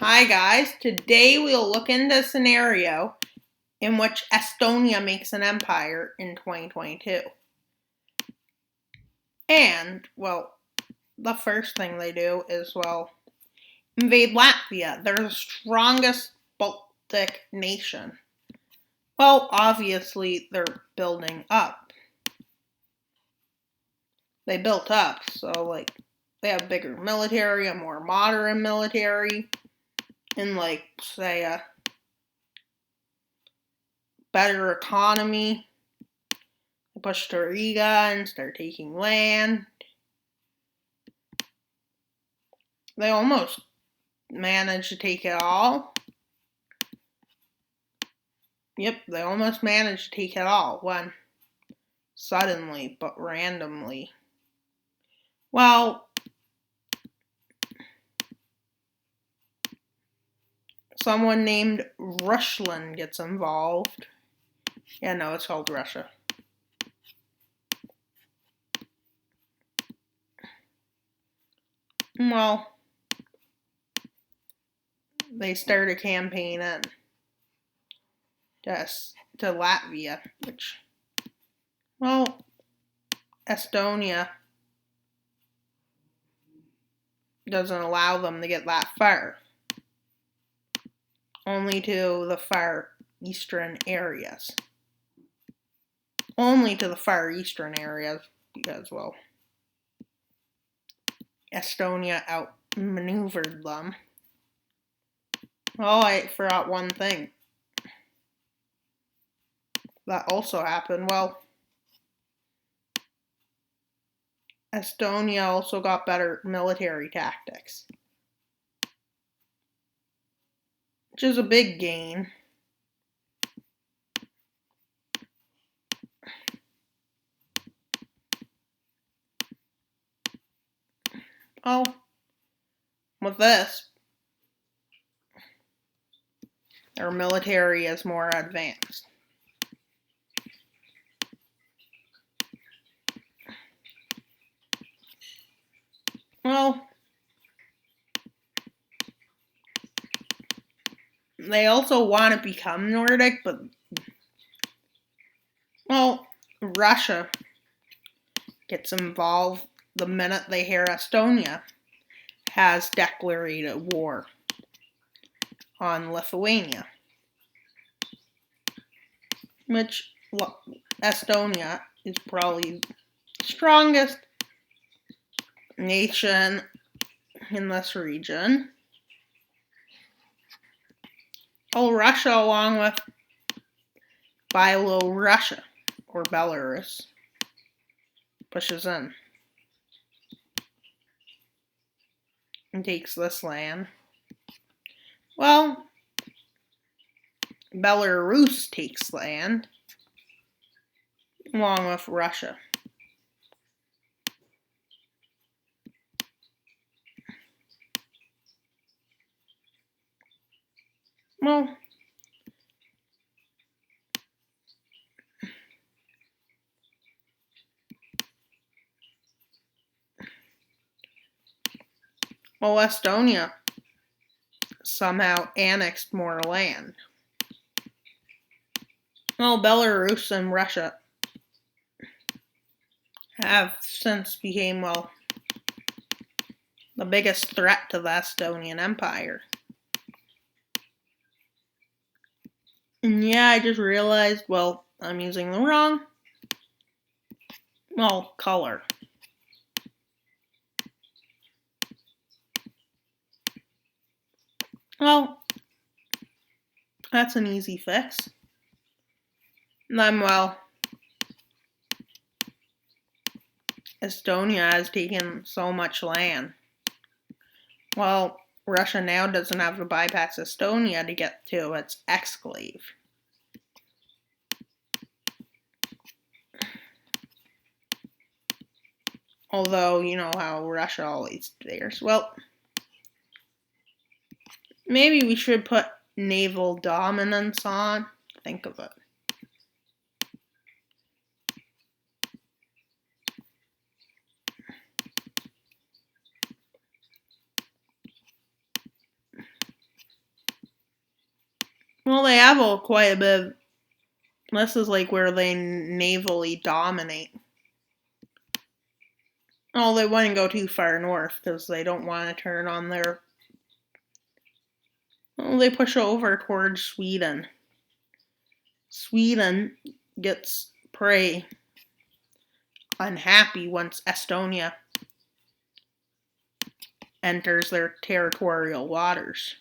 Hi guys, today we'll look into a scenario in which Estonia makes an empire in 2022. And, the first thing they do is, invade Latvia. They're the strongest Baltic nation. Well, obviously they're building up. They built up, so they have bigger military, a more modern military, and say a better economy. They push to Riga and start taking land. They almost managed to take it all. Yep, they almost managed to take it all when suddenly, but randomly. Well, someone named Ruslan gets involved. Yeah, no, it's called Russia. Well, they start a campaign in to Latvia, which, Estonia doesn't allow them to get that far. Only to the far eastern areas. Only to the far eastern areas because, Estonia outmaneuvered them. Oh, I forgot one thing that also happened. Estonia also got better military tactics, which is a big gain. Oh, with this, their military is more advanced. Well, they also want to become Nordic, but, Russia gets involved the minute they hear Estonia has declared war on Lithuania, which Estonia is probably the strongest nation in this region. Russia, along with Russia or Belarus, pushes in and takes this land. Well, Belarus takes land along with Russia. Estonia somehow annexed more land. Belarus and Russia have since became, the biggest threat to the Estonian Empire. And yeah, I just realized, I'm using the wrong, color. That's an easy fix. And then, Estonia has taken so much land. Russia now doesn't have to bypass Estonia to get to its exclave. Although, you know how Russia always dares. Maybe we should put naval dominance on. Think of it. Well, they have quite a bit of, this is like where they navally dominate. Oh, they wouldn't go too far north because they don't want to turn on their, well, they push over towards Sweden. Sweden gets prey unhappy once Estonia enters their territorial waters.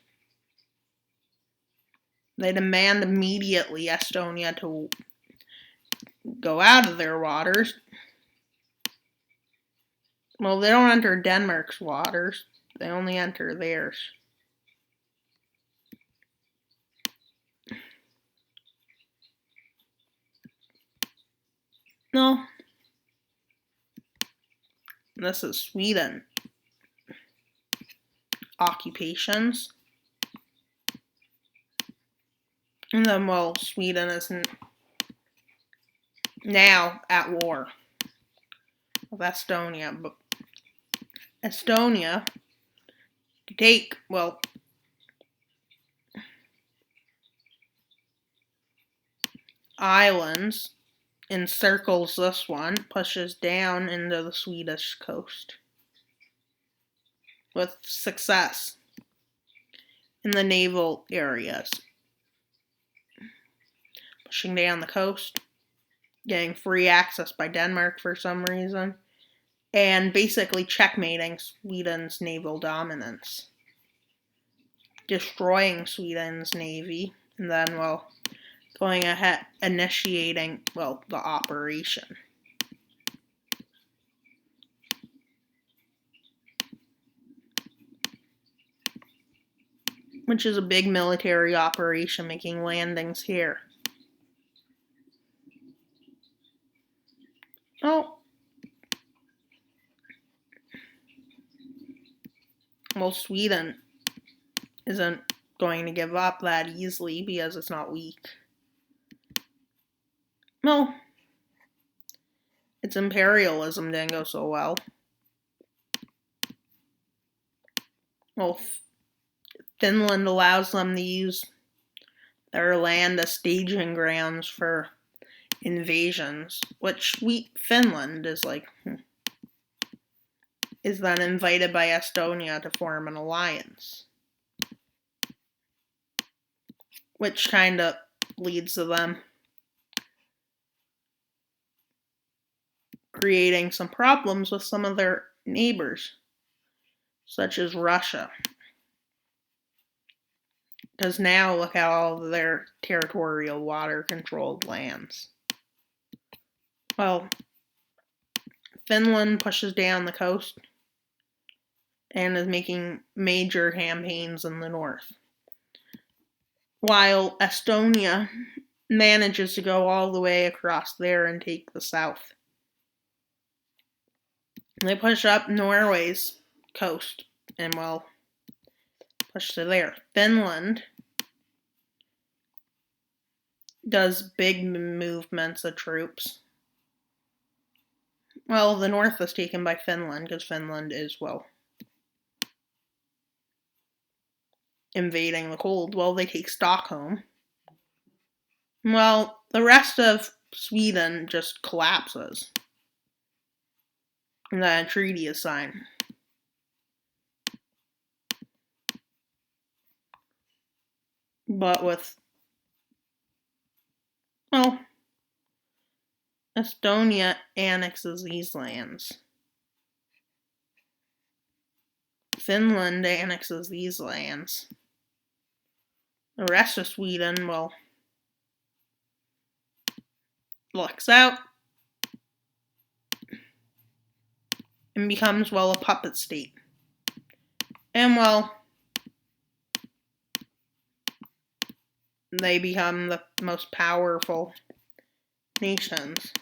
They demand immediately Estonia to go out of their waters. Well, they don't enter Denmark's waters. They only enter theirs. No. This is Sweden. Occupations. And then, well, Sweden is now at war with Estonia. But Estonia take, well, islands, encircles this one, pushes down into the Swedish coast with success in the naval areas. Pushing down the coast, getting free access by Denmark for some reason, and basically checkmating Sweden's naval dominance. Destroying Sweden's navy, and then, well, going ahead, initiating, well, the operation. Which is a big military operation, making landings here. Oh. Well, Sweden isn't going to give up that easily because it's not weak. No. Its imperialism didn't go so well. Well, Finland allows them to use their land as staging grounds for invasions, which Finland is like, is then invited by Estonia to form an alliance, which kind of leads to them creating some problems with some of their neighbors, such as Russia. Because now look at all of their territorial water-controlled lands. Well, Finland pushes down the coast and is making major campaigns in the north, while Estonia manages to go all the way across there and take the south. They push up Norway's coast and, well, push to there. Finland does big movements of troops. Well, the north is taken by Finland because Finland is, well, invading the cold. Well, they take Stockholm. Well, the rest of Sweden just collapses. And then a treaty is signed. But with, well, Estonia annexes these lands. Finland annexes these lands. The rest of Sweden, well, lucks out and becomes, well, a puppet state. And, well, they become the most powerful nations.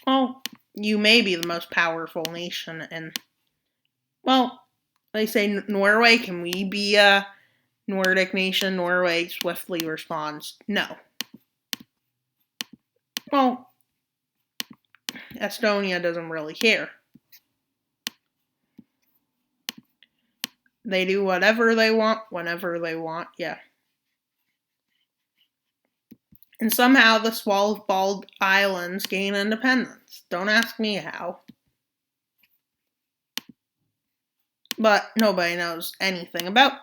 Well, you may be the most powerful nation, and, well, they say, Norway, can we be a Nordic nation? Norway swiftly responds, no. Well, Estonia doesn't really care. They do whatever they want, whenever they want, yeah. And somehow the Svalbard Islands gain independence. Don't ask me how. But nobody knows anything about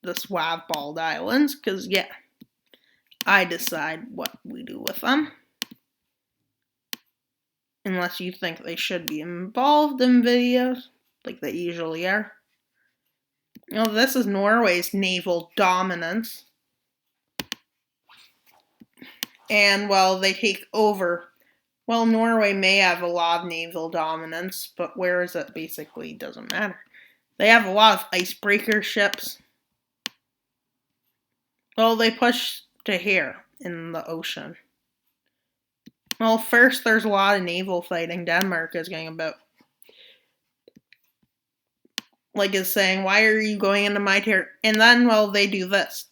the Svalbard Islands, because, yeah, I decide what we do with them. Unless you think they should be involved in videos, like they usually are. This is Norway's naval dominance. And, they take over. Norway may have a lot of naval dominance, but where is it basically doesn't matter. They have a lot of icebreaker ships. They push to here in the ocean. First there's a lot of naval fighting. Denmark is getting about, is saying, why are you going into my territory? And then, they do this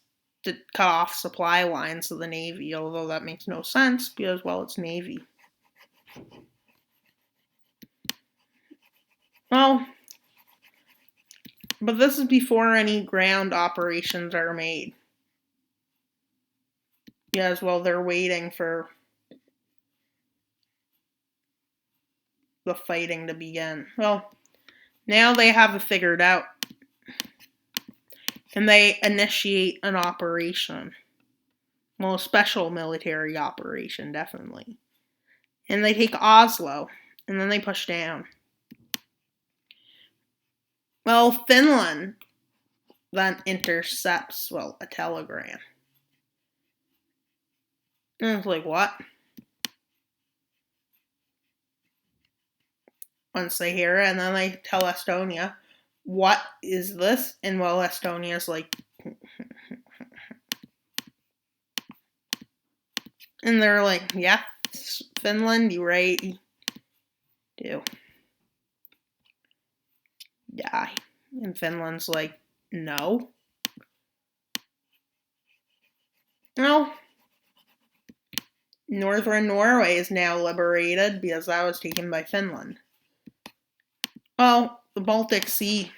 to cut off supply lines of the Navy, although that makes no sense because, it's Navy. But this is before any ground operations are made. Because, they're waiting for the fighting to begin. Now they have it figured out. And they initiate an operation. A special military operation, definitely. And they take Oslo, and then they push down. Finland then intercepts, a telegram. And it's like, what? Once they hear it, and then they tell Estonia, what is this? And, Estonia's like, and they're like, yeah, Finland, you right? Do. Die. And Finland's like, no. Northern Norway is now liberated because that was taken by Finland. The Baltic Sea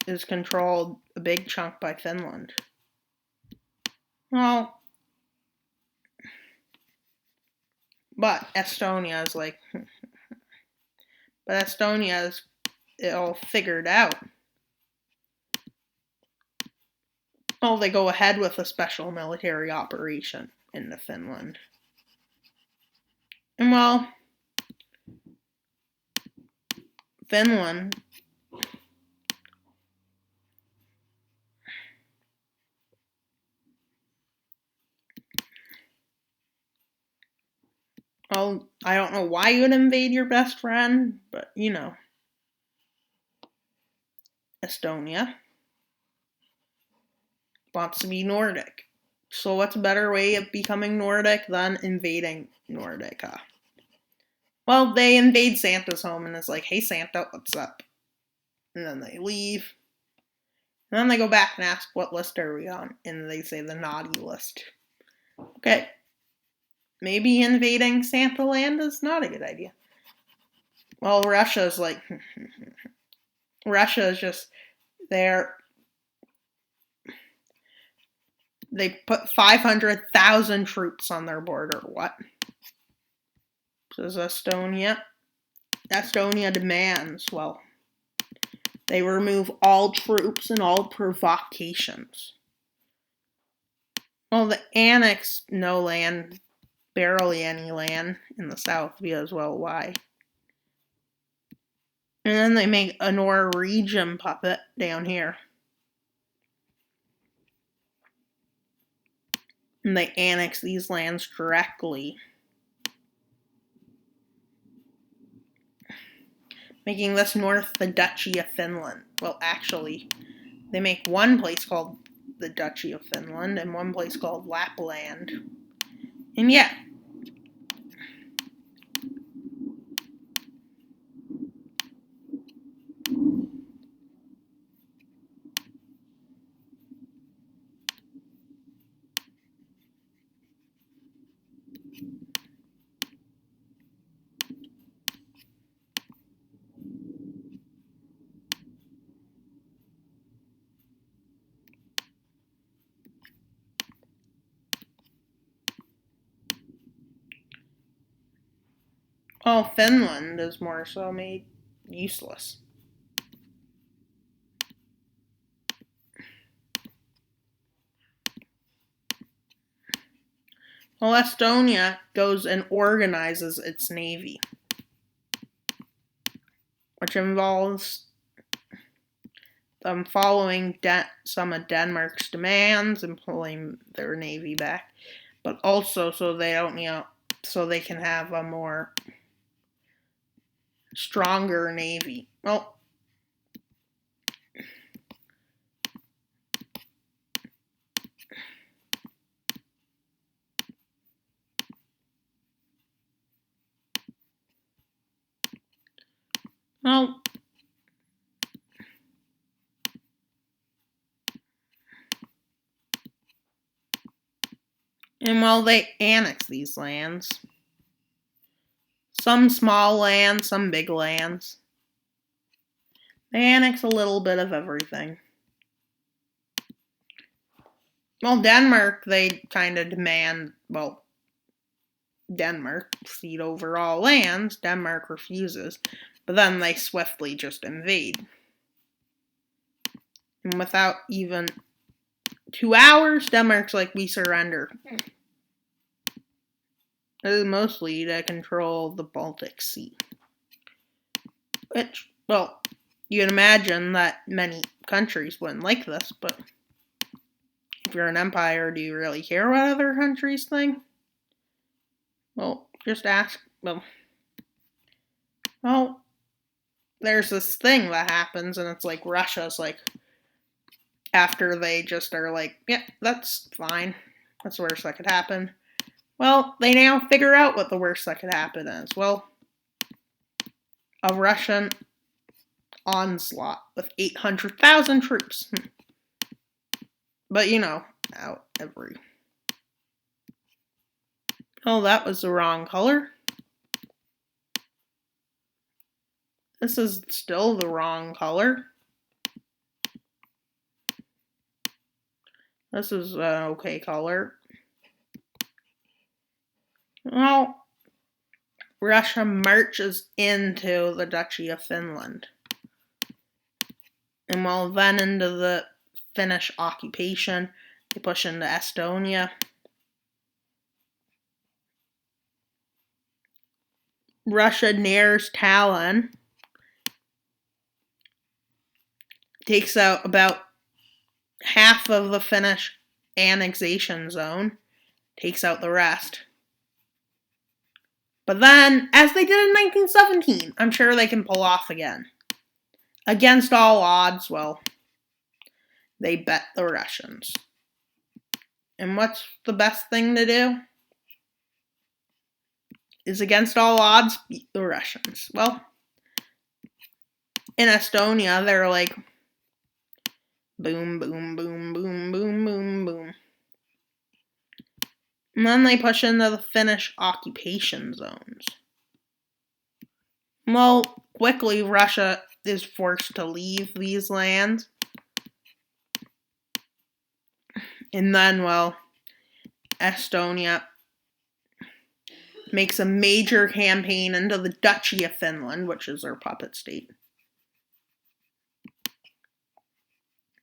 is controlled a big chunk by Finland. But Estonia is like, but Estonia is it all figured out. They go ahead with a special military operation into Finland. And Finland I don't know why you would invade your best friend, but Estonia wants to be Nordic. So what's a better way of becoming Nordic than invading Nordica? They invade Santa's home and it's like, hey Santa, what's up? And then they leave. And then they go back and ask, what list are we on? And they say the naughty list. Okay. Maybe invading Santa land is not a good idea. Russia's like, Russia is just there. They put 500,000 troops on their border. What? Says Estonia. Estonia demands, they remove all troops and all provocations. They annex no land, barely any land in the south because, why? And then they make a Norwegian puppet down here. And they annex these lands directly. Making this north the Duchy of Finland. Actually, they make one place called the Duchy of Finland and one place called Lapland. And yeah. Oh, Finland is more so made useless. Well, Estonia goes and organizes its navy, which involves them following some of Denmark's demands and pulling their navy back, but also so they don't, so they can have a more stronger navy. Well, well, and while they annex these lands, some small lands, some big lands, they annex a little bit of everything. Well, Denmark, they kind of demand, well, Denmark cede over all lands. Denmark refuses, but then they swiftly just invade. And without even 2 hours, Denmark's like, we surrender. This is mostly to control the Baltic Sea. Which, well, you can imagine that many countries wouldn't like this, but if you're an empire, do you really care what other countries think? Well, just ask. Well, there's this thing that happens, and it's like Russia's like, after they just are like, yeah, that's fine. That's the worst that could happen. Well, they now figure out what the worst that could happen is. Well, a Russian onslaught with 800,000 troops. But out every. Oh, that was the wrong color. This is still the wrong color. This is an okay color. Well, Russia marches into the Duchy of Finland. And while then into the Finnish occupation, they push into Estonia. Russia nears Tallinn, takes out about half of the Finnish annexation zone, takes out the rest. But then, as they did in 1917, I'm sure they can pull off again. Against all odds, well, they bet the Russians. And what's the best thing to do? Is against all odds, beat the Russians. Well, in Estonia, they're like, boom, boom, boom, boom, boom, boom, boom. And then they push into the Finnish occupation zones. Well, quickly, Russia is forced to leave these lands. And then, well, Estonia makes a major campaign into the Duchy of Finland, which is their puppet state.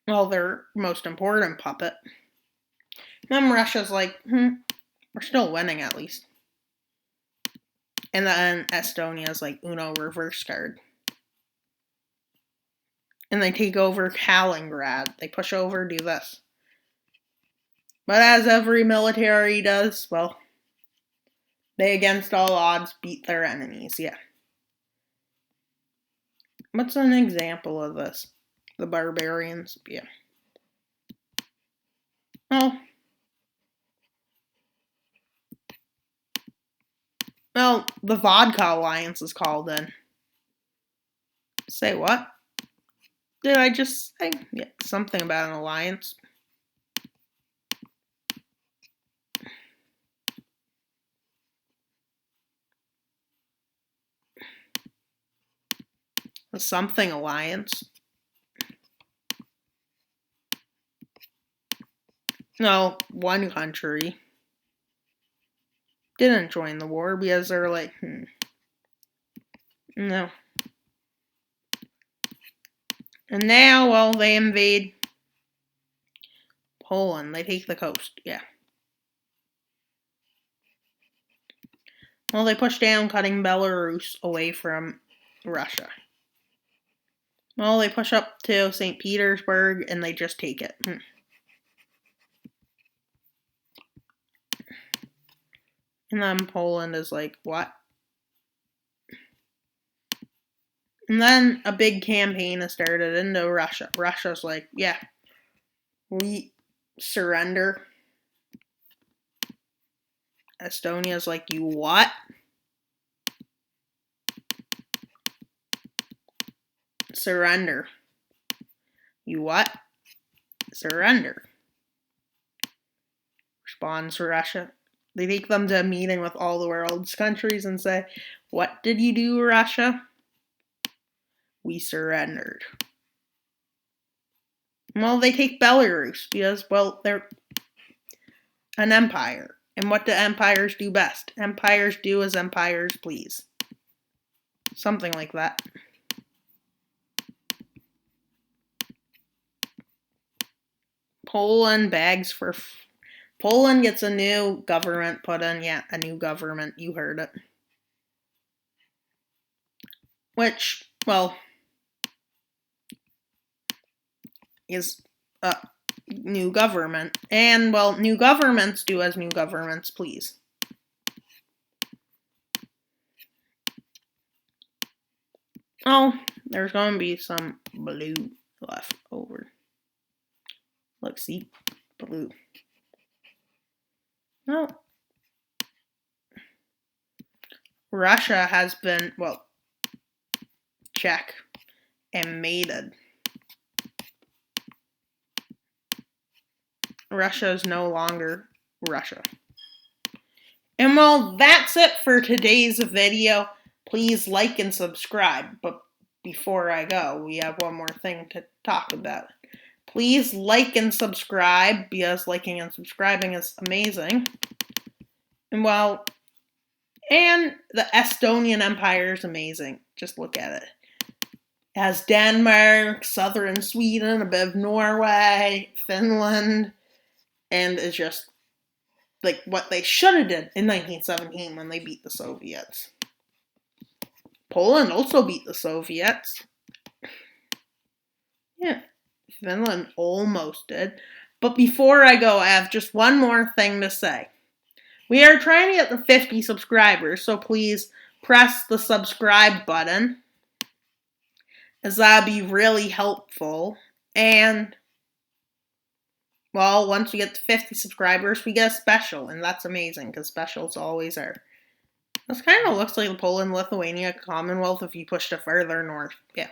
Well, their most important puppet. Then Russia's like, we're still winning at least. And then Estonia's like, Uno reverse card. And they take over Kaliningrad. They push over, do this. But as every military does, well, they against all odds beat their enemies, yeah. What's an example of this? The barbarians, yeah. Well, the Vodka Alliance is called in. Say what? Did I just say? Yeah, something about an alliance. A something alliance. No, one country didn't join the war because they're like, No. And now, well, they invade Poland. They take the coast, yeah. Well, they push down, cutting Belarus away from Russia. Well, they push up to St. Petersburg, and they just take it. And then Poland is like, what? And then a big campaign is started into Russia. Russia's like, yeah, we surrender. Estonia's like, you what? Surrender. You what? Surrender. Responds Russia. They take them to a meeting with all the world's countries and say, what did you do, Russia? We surrendered. Well, they take Belarus because, well, they're an empire. And what do empires do best? Empires do as empires please. Something like that. Poland gets a new government put in. Yeah, a new government. You heard it. Which, well, is a new government. And, well, new governments do as new governments please. Oh, there's going to be some blue left over. Look, see? Blue. No. Russia has been, well, check and mated. Russia is no longer Russia. And well, that's it for today's video. Please like and subscribe. But before I go, we have one more thing to talk about. Please like and subscribe because liking and subscribing is amazing. And well, and the Estonian Empire is amazing. Just look at it. It has Denmark, southern Sweden, a bit of Norway, Finland, and it's just like what they should have did in 1917 when they beat the Soviets. Poland also beat the Soviets. Yeah, Finland almost did. But before I go, I have just one more thing to say. We are trying to get the 50 subscribers, so please press the subscribe button, as that'd be really helpful. And, well, once we get to 50 subscribers, we get a special, and that's amazing, because specials always are. This kind of looks like the Poland-Lithuania Commonwealth if you pushed it further north. Yeah.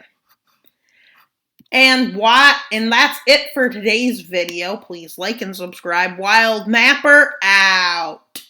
And that's it for today's video. Please like and subscribe. Wild Mapper out.